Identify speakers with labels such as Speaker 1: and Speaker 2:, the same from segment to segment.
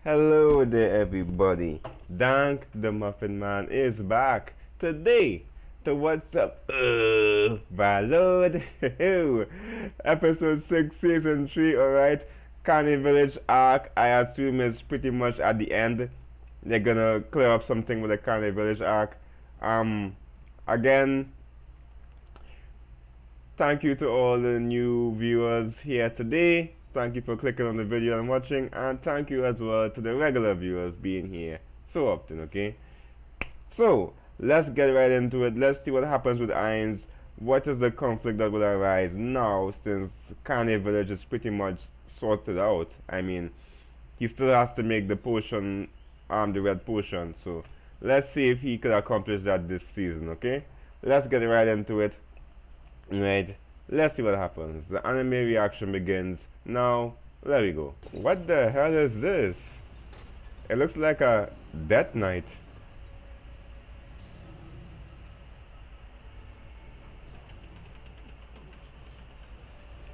Speaker 1: Hello there, everybody. DankTheMuffinman is back today to What's Up, Overlord. Episode 6, Season 3, alright? Carney Village arc, I assume, is pretty much at the end. They're gonna clear up something with the Carney Village arc. Um, Again, thank you to all the new viewers here today. Thank you for clicking on the video and watching, and thank you as well to the regular viewers being here so often, okay? So, let's get right into it. Let's see what happens with Ainz. What is the conflict that will arise now since Carney Village is pretty much sorted out? I mean, he still has to make the potion, the red potion, so let's see if he could accomplish that this season, okay? Let's get right into it. Right, let's see what happens. The anime reaction begins. Now, there we go. What the hell is this? It looks like a Death Knight.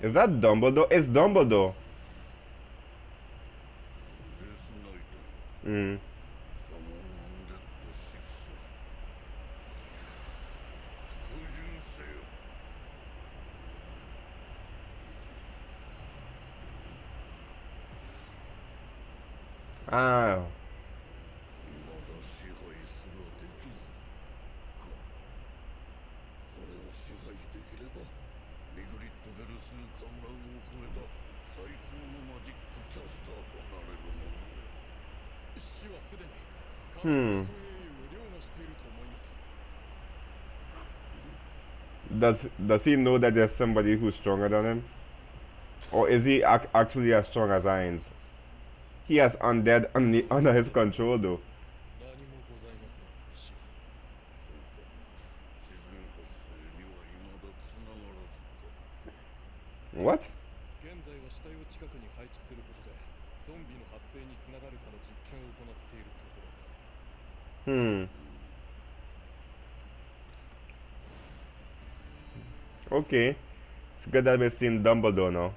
Speaker 1: Is that Dumbledore? It's Dumbledore. Hmm. Ah. Hmm. Does he know that there's somebody who's stronger than him? Or is he actually as strong as Ainz? He has undead under his control though. What? Hmm. Okay. It's good that we've seen Dumbledore now.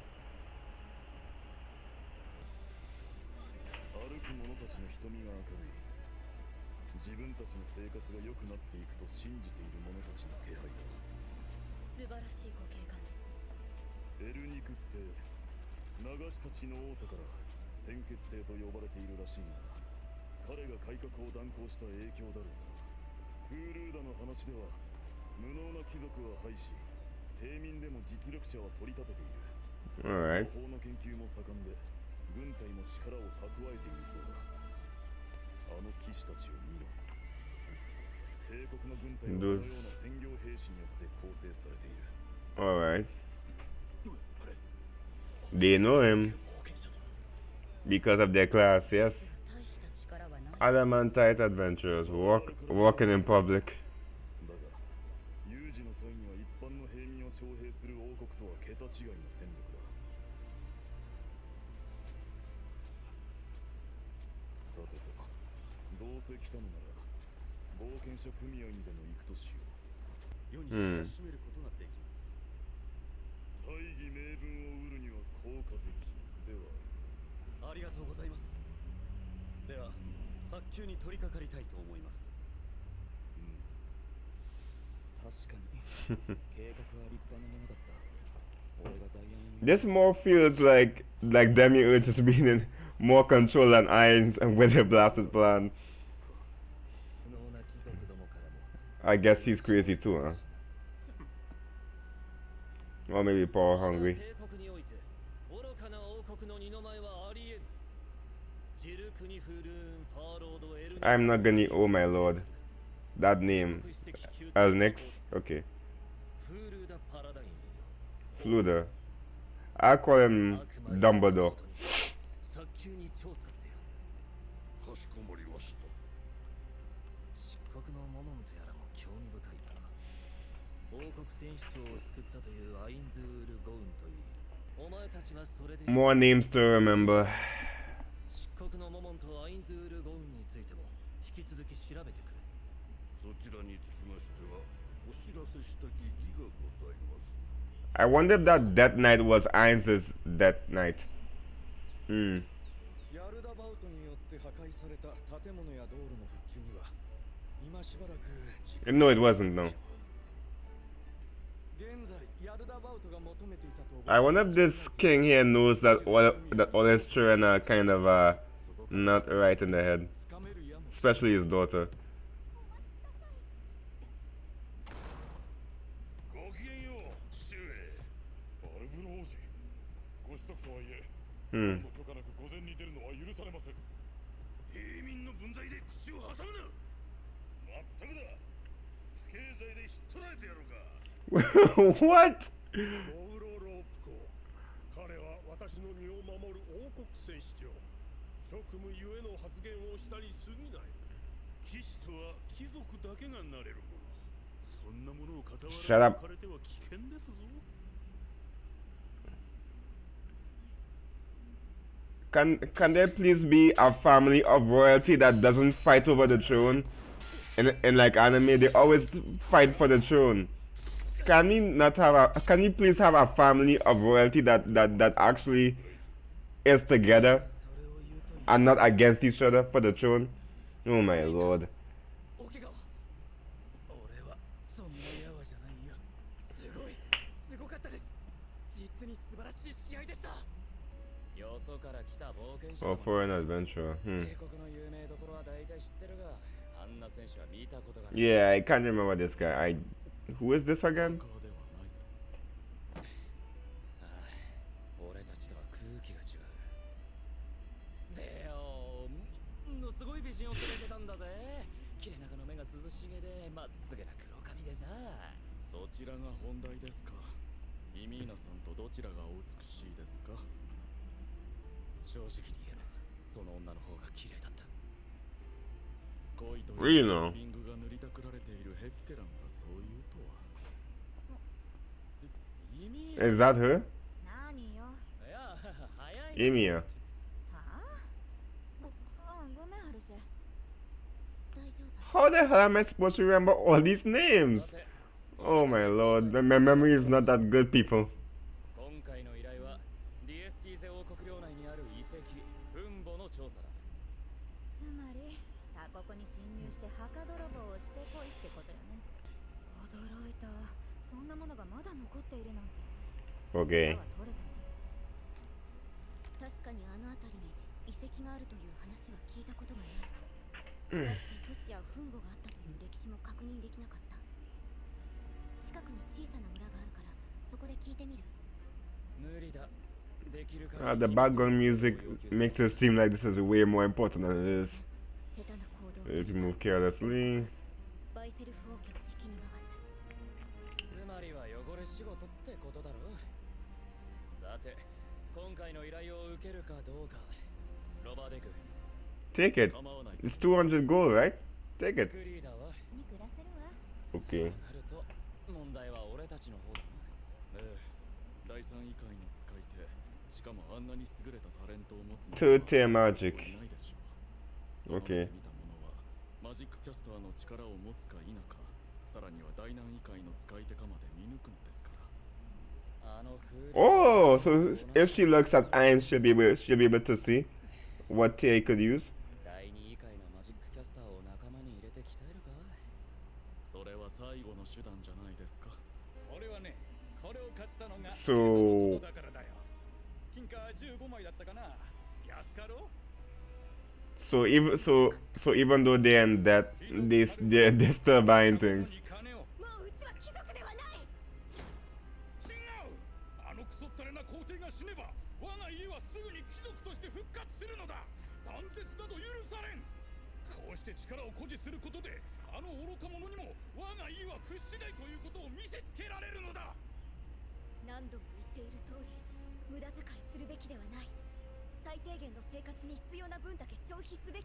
Speaker 1: Alright. Those... Alright. They know him because of their class, yes. Adamantite adventurers walking in public. Hmm. This more feels like Demi-Urge is being in more control than Ainz and with their blasted plan. I guess he's crazy too, huh? Or maybe power hungry. I'm not gonna oh my lord. That name. Elnix? Okay. Fludel. I call him Dumbledore. More names to remember. I wonder if that Death Knight was Ainz's Death Knight. Hmm. No, it wasn't, no. I wonder if this king here knows that all his children are kind of not right in the head, especially his daughter. Hmm. What? Shut up. Can there please be a family of royalty that doesn't fight over the throne? In like anime, they always fight for the throne. Can we not have a? Can we please have a family of royalty that actually is together and not against each other for the throne? Oh my lord. Oh, for an adventure. Yeah, I can't remember this guy. Who is this again? Really no. Is that her? Emiya. How the hell am I supposed to remember all these names? Oh my lord, my memory is not that good, people. Okay. The background music makes it seem like this is way more important than it is. If you move carelessly. Take it. It's 200 gold, right? Take it. Okay. Third tier magic. Okay. Oh, so if she looks at Iron, she'll be able to see what tier he could use. So even though they're in debt, they're still buying things.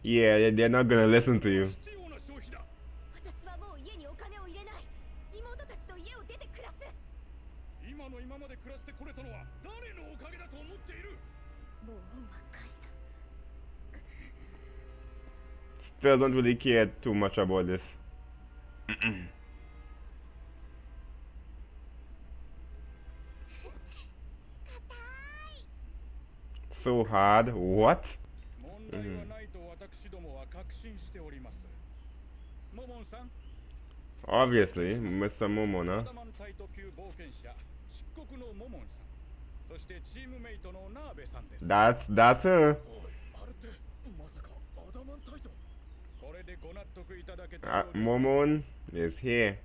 Speaker 1: Yeah, they're not gonna listen to you. Still don't really care too much about this. So hard. What? Obviously, Mr. Momona. That's her. Momon is here.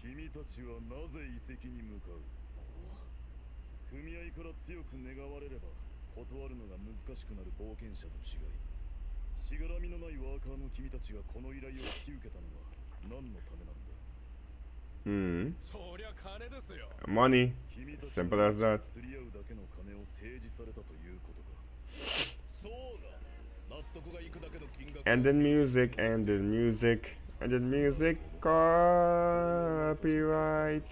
Speaker 2: 君たちはなぜ遺跡に向かう？組合から強く願われれば断るのが難しくなる冒険者と違い、しがらみのないワーカーの君たちがこの依頼を引き受けたのは何のためなんだ？
Speaker 1: そりゃ金ですよ。Money. Simple as that.
Speaker 2: 釣り合うだけの金を提示されたということか。そうだ。納得がいくだけの金額。
Speaker 1: And the music, and the music, and the music. Copyright.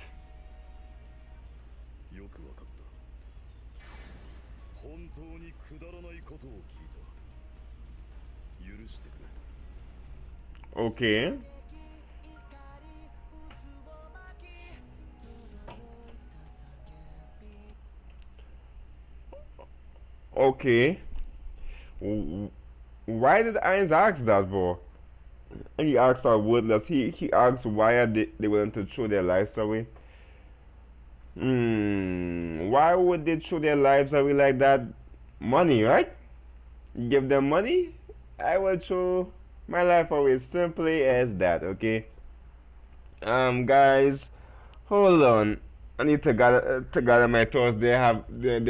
Speaker 2: よくわかった。本当にくだらないことを聞いた。許してくれ。
Speaker 1: Okay. Okay. Why did Ainz ask that for? He asked our wordless. He asked why are they willing to throw their lives away. Why would they throw their lives away like that? Money, right? Give them money, I will throw my life away. Simply as that. Okay. Guys, hold on. I need to gather my thoughts. There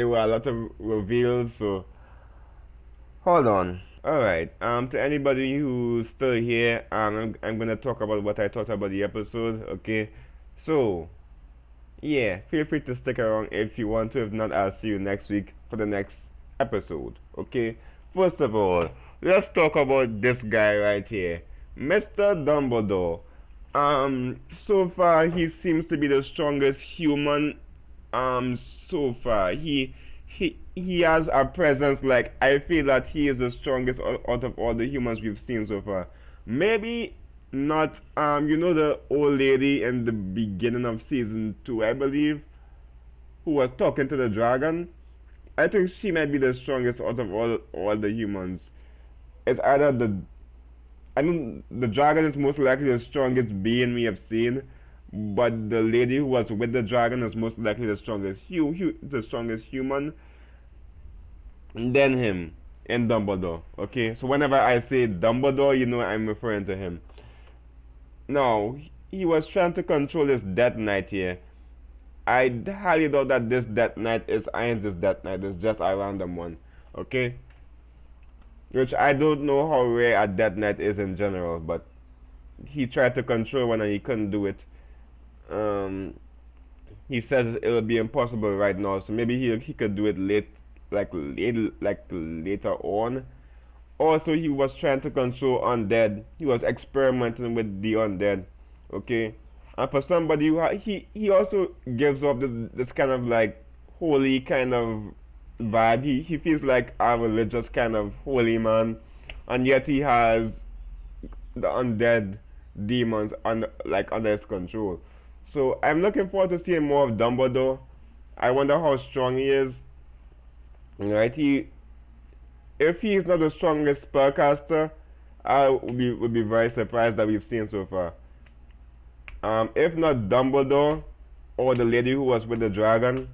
Speaker 1: were a lot of reveals, so hold on. Alright, to anybody who's still here, I'm gonna talk about what I thought about the episode, okay? So, yeah, feel free to stick around if you want to. If not, I'll see you next week for the next episode, okay? First of all, let's talk about this guy right here, Mr. Dumbledore. So far, he seems to be the strongest human, so far. He has a presence, like I feel that he is the strongest out of all the humans we've seen so far. Maybe not you know the old lady in the beginning of season 2, I believe, who was talking to the dragon. I think she might be the strongest out of all the humans. It's either I know the dragon is most likely the strongest being we have seen, but the lady who was with the dragon is most likely the strongest the strongest human. Then him and Dumbledore. Okay, so whenever I say Dumbledore, you know I'm referring to him. Now, he was trying to control this Death Knight here. I highly doubt that this Death Knight is Ainz's Death Knight. It's just a random one. Okay? Which I don't know how rare a Death Knight is in general, but he tried to control one and he couldn't do it. He says it will be impossible right now, so maybe he could do it later on. Also, he was trying to control undead. He was experimenting with the undead. Okay, and for somebody who he also gives off this kind of like holy kind of vibe. He feels like a religious kind of holy man, and yet he has the undead demons under his control. So I'm looking forward to seeing more of Dumbledore. I wonder how strong he is. Right, if he is not the strongest spellcaster, I would be very surprised that we've seen so far. If not Dumbledore, or the lady who was with the dragon,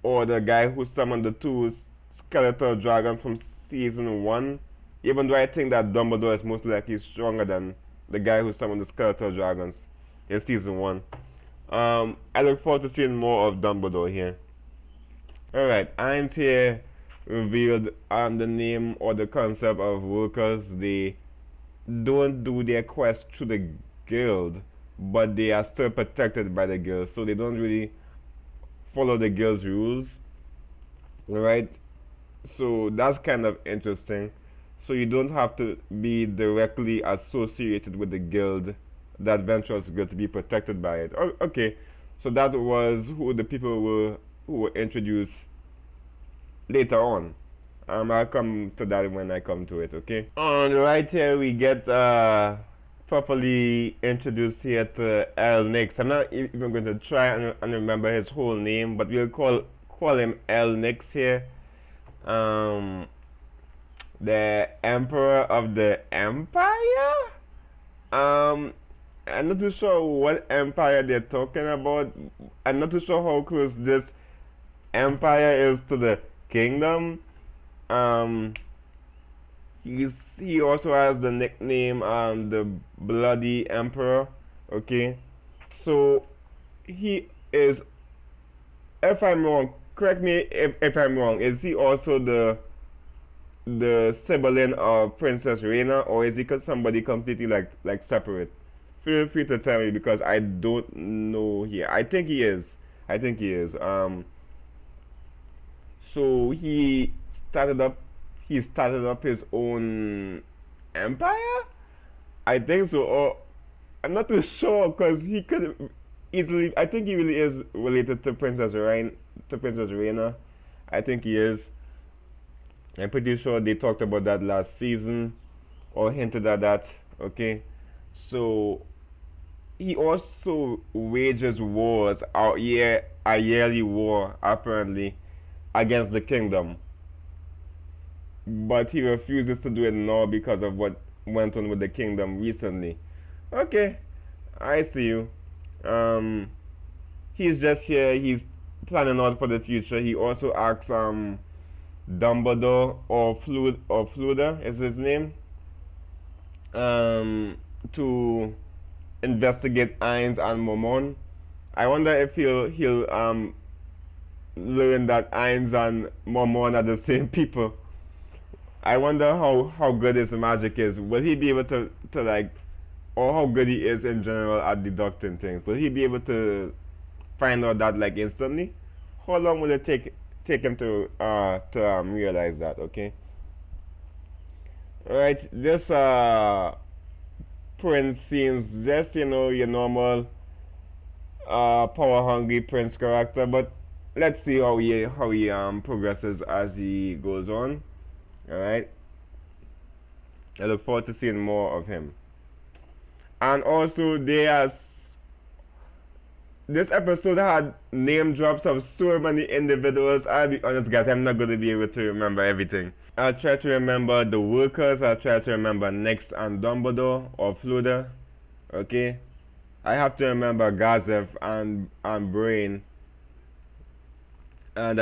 Speaker 1: or the guy who summoned the two skeletal dragons from season 1, even though I think that Dumbledore is most likely stronger than the guy who summoned the skeletal dragons in season 1. I look forward to seeing more of Dumbledore here. Alright, Ainz here revealed the name or the concept of workers. They don't do their quest through the guild, but they are still protected by the guild, so they don't really follow the guild's rules. Right? So that's kind of interesting. So you don't have to be directly associated with the guild, the adventurers guild, to be protected by it. Okay, so that was who the people were who were introduced later on. I'll come to that when I come to it, okay? On right here we get properly introduced here to L Nix. I'm not even going to try and remember his whole name, but we'll call him L Nix here. the Emperor of the Empire. Um, I'm not too sure what empire they're talking about. I'm not too sure how close this empire is to the kingdom. Um, he also has the nickname the Bloody Emperor. Okay, so he is. If I'm wrong, correct me if I'm wrong. Is he also the sibling of Princess Reina, or is he somebody completely like separate? Feel free to tell me because I don't know here. I think he is. I think he is. So he started up his own empire. I think so. Or I'm not too sure because he could easily. I think he really is related to Princess Reina. I think he is. I'm pretty sure they talked about that last season or hinted at that. Okay, so he also wages wars a yearly war apparently against the kingdom, but he refuses to do it now because of what went on with the kingdom recently. Okay, I see you. Um, he's just here. He's planning out for the future. He also asks Dumbledore or Fluda is his name to investigate Ainz and Momon. I wonder if he'll learn that Ainz and Momon are the same people. I wonder how good his magic is. Will he be able to like, or how good he is in general at deducting things? Will he be able to find out that like instantly? How long will it take him to realize that? Okay. All right. This prince seems just your normal power hungry prince character, but let's see how he progresses as he goes on. All right. I look forward to seeing more of him. And also, this episode had name drops of so many individuals. I'll be honest, guys, I'm not going to be able to remember everything. I'll try to remember the workers. I'll try to remember Nyx and Dumbledore or Fluda. Okay? I have to remember Gazef and Brain and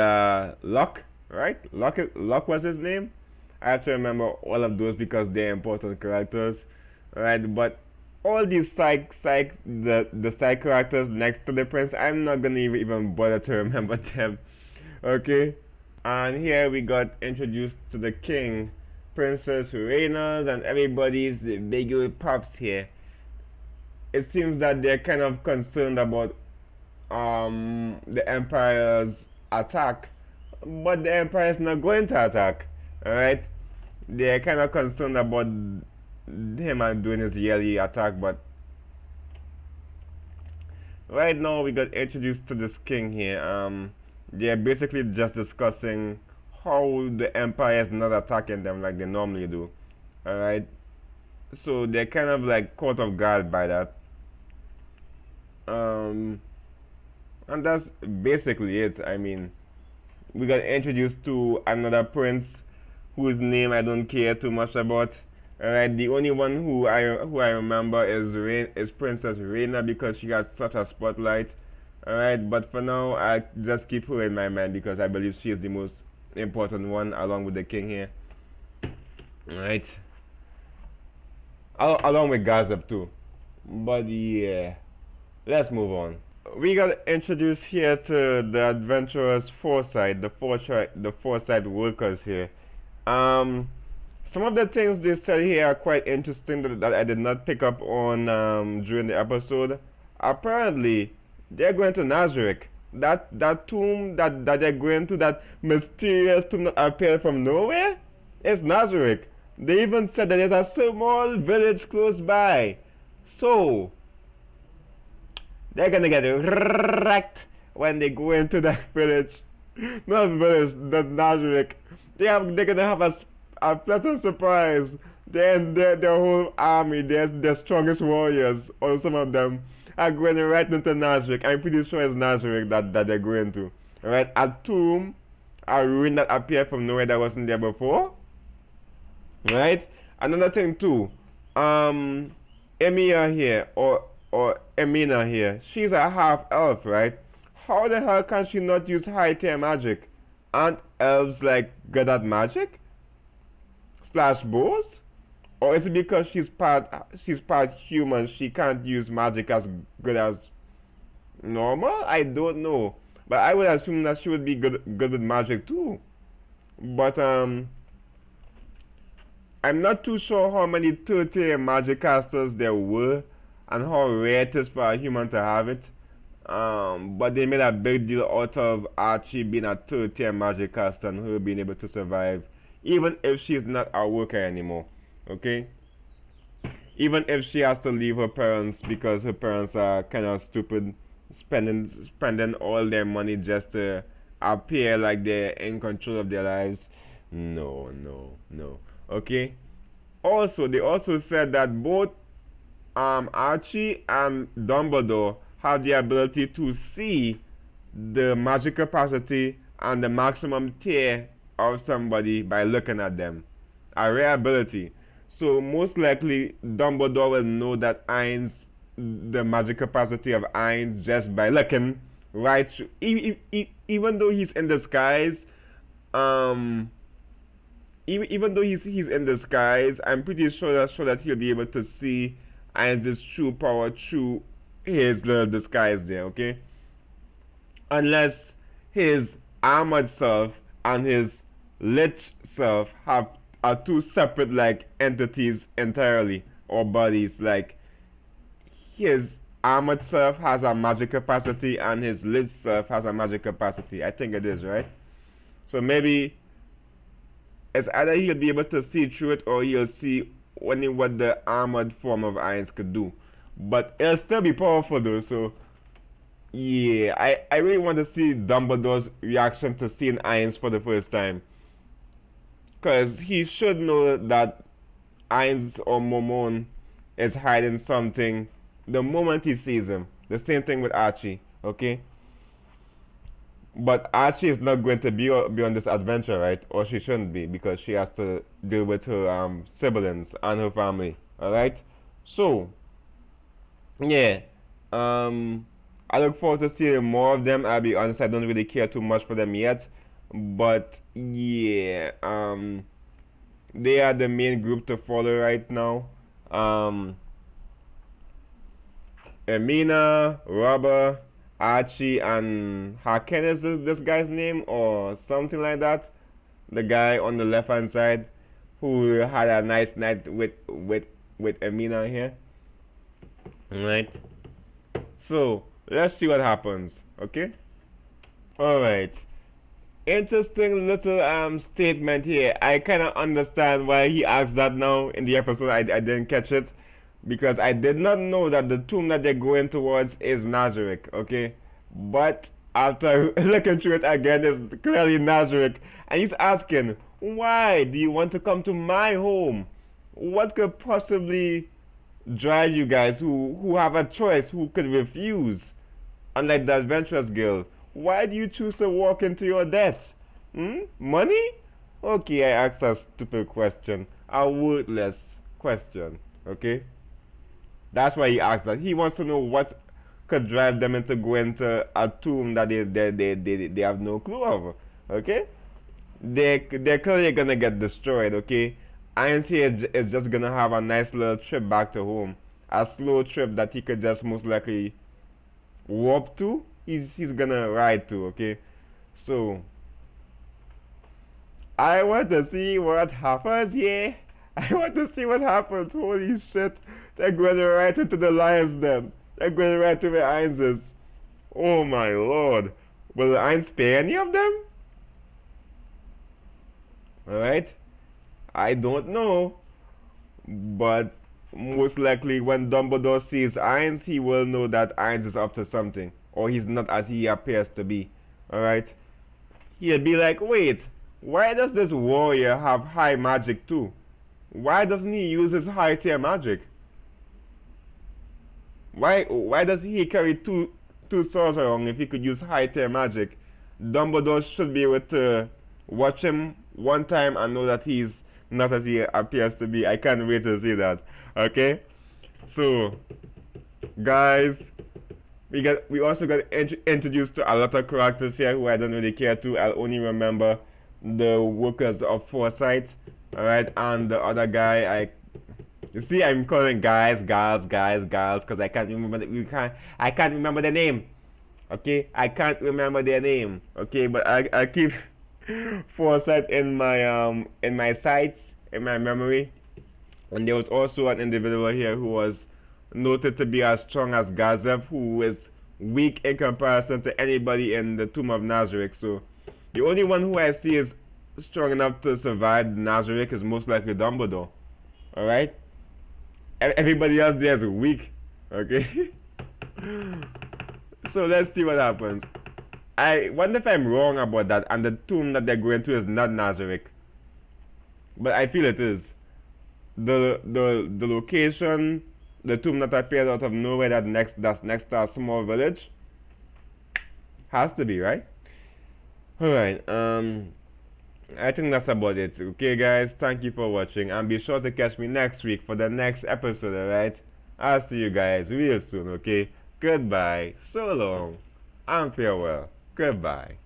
Speaker 1: Locke, right? Locke was his name. I have to remember all of those because they're important characters, right? But all these the side characters next to the prince, I'm not gonna even bother to remember them. Okay, and here we got introduced to the king, Princess Reina, and everybody's big old pops here. It seems that they're kind of concerned about the empire's attack, but the empire is not going to attack. All right, they're kind of concerned about him and doing his yearly attack, but right now we got introduced to this king here. They're basically just discussing how the empire is not attacking them like they normally do. All right, so they're kind of like caught off guard by that. Um, and that's basically it. I mean, we got introduced to another prince whose name I don't care too much about. Alright, the only one who I remember is Princess Reina because she has such a spotlight. Alright, but for now I just keep her in my mind because I believe she is the most important one along with the king here. Alright. Along with Gazap too. But yeah, let's move on. We got introduced here to the adventurers foresight, the foresight workers here. Some of the things they said here are quite interesting that I did not pick up on during the episode. Apparently, they're going to Nazarick. That tomb that they're going to, that mysterious tomb that appeared from nowhere, is Nazarick. They even said that there's a small village close by. So, they're gonna get wrecked when they go into that village. Not village, the Nazarick. They're gonna have a pleasant surprise. Their whole army, their strongest warriors, or some of them, are going right into Nazarick. I'm pretty sure it's Nazarick that they're going to. Alright, a tomb, a ruin that appeared from nowhere that wasn't there before. right? Another thing too, um, Emiya here or Emina here, she's a half elf, right? How the hell can she not use high tier magic? Aren't elves like good at magic slash bows? Or is it because she's part human she can't use magic as good as normal? I don't know. But I would assume that she would be good with magic too. But I'm not too sure how many 30 magic casters there were and how rare it is for a human to have it. But they made a big deal out of Archie being a 30 magic caster and her being able to survive, even if she's not a worker anymore. Okay? Even if she has to leave her parents because her parents are kind of stupid, spending all their money just to appear like they're in control of their lives. No, no, no. Okay. Also, they also said that both Archie and Dumbledore have the ability to see the magic capacity and the maximum tier of somebody by looking at them. A rare ability. So most likely Dumbledore will know that the magic capacity of Ainz just by looking right through. Even though he's in disguise, um, even though he's in disguise, I'm pretty sure that he'll be able to see Ainz's true power through his little disguise there. Okay, unless his armored self and his lich self are two separate like entities entirely or bodies. Like his armored self has a magic capacity and his lich self has a magic capacity. I think it is right. So maybe it's either he'll be able to see through it or he'll see only what the armored form of Ainz could do. But it'll still be powerful though, so yeah, I really want to see Dumbledore's reaction to seeing Ainz for the first time. Because he should know that Ainz or Momon is hiding something the moment he sees him. The same thing with Archie, okay? But Archie is not going to be on this adventure, right? Or she shouldn't be because she has to deal with her siblings and her family, alright? So, yeah. Um, I look forward to seeing more of them. I'll be honest, I don't really care too much for them yet. But yeah, they are the main group to follow right now. Um, Emina, Robber, Archie, and Haken is this guy's name or something like that. The guy on the left hand side who had a nice night with Emina here. Alright. So let's see what happens. Okay. Alright. Interesting little statement here. I kind of understand why he asked that now in the episode. I didn't catch it because I did not know that the tomb that they're going towards is Nazarick. Okay, but after looking through it again, it's clearly Nazarick, and he's asking, "Why do you want to come to my home? What could possibly drive you guys who have a choice, who could refuse?" Unlike the adventurous girl, why do you choose to walk into your debt? Hmm? Money? Okay, I asked a stupid question. A wordless question. Okay? That's why he asked that. He wants to know what could drive them into going to a tomb that they have no clue of. Okay? They're clearly gonna get destroyed, okay? Ainz here is just gonna have a nice little trip back to home. A slow trip that he could just most likely warp to. He's gonna ride to, okay? So I want to see what happens, yeah. I want to see what happens. Holy shit. They're going right into the lions den. They're going right to the Ainzes. Oh my lord. Will the Ainz pay any of them? Alright? I don't know. But most likely when Dumbledore sees Ainz, he will know that Ainz is up to something. Or he's not as he appears to be. Alright? He'll be like, wait, why does this warrior have high magic too? Why doesn't he use his high tier magic? Why does he carry two swords around if he could use high tier magic? Dumbledore should be able to watch him one time and know that he's not as he appears to be. I can't wait to see that. Okay, so guys, we also got introduced to a lot of characters here who I don't really care to. I'll only remember the workers of Foresight, all right, and the other guy. You see, I'm calling guys, because I can't remember. I can't remember the name. Okay, I can't remember their name. Okay, but I keep Foresight in my sights, in my memory. And there was also an individual here who was noted to be as strong as Gazev, who is weak in comparison to anybody in the Tomb of Nazarick. So the only one who I see is strong enough to survive Nazarick is most likely Dumbledore. Alright? Everybody else there is weak. Okay? So let's see what happens. I wonder if I'm wrong about that and the tomb that they're going to is not Nazarick. But I feel it is. The location, the tomb that appeared out of nowhere that's next to a small village. Has to be, right? Alright, I think that's about it. Okay guys, thank you for watching and be sure to catch me next week for the next episode, alright? I'll see you guys real soon, okay? Goodbye, so long, and farewell. Goodbye.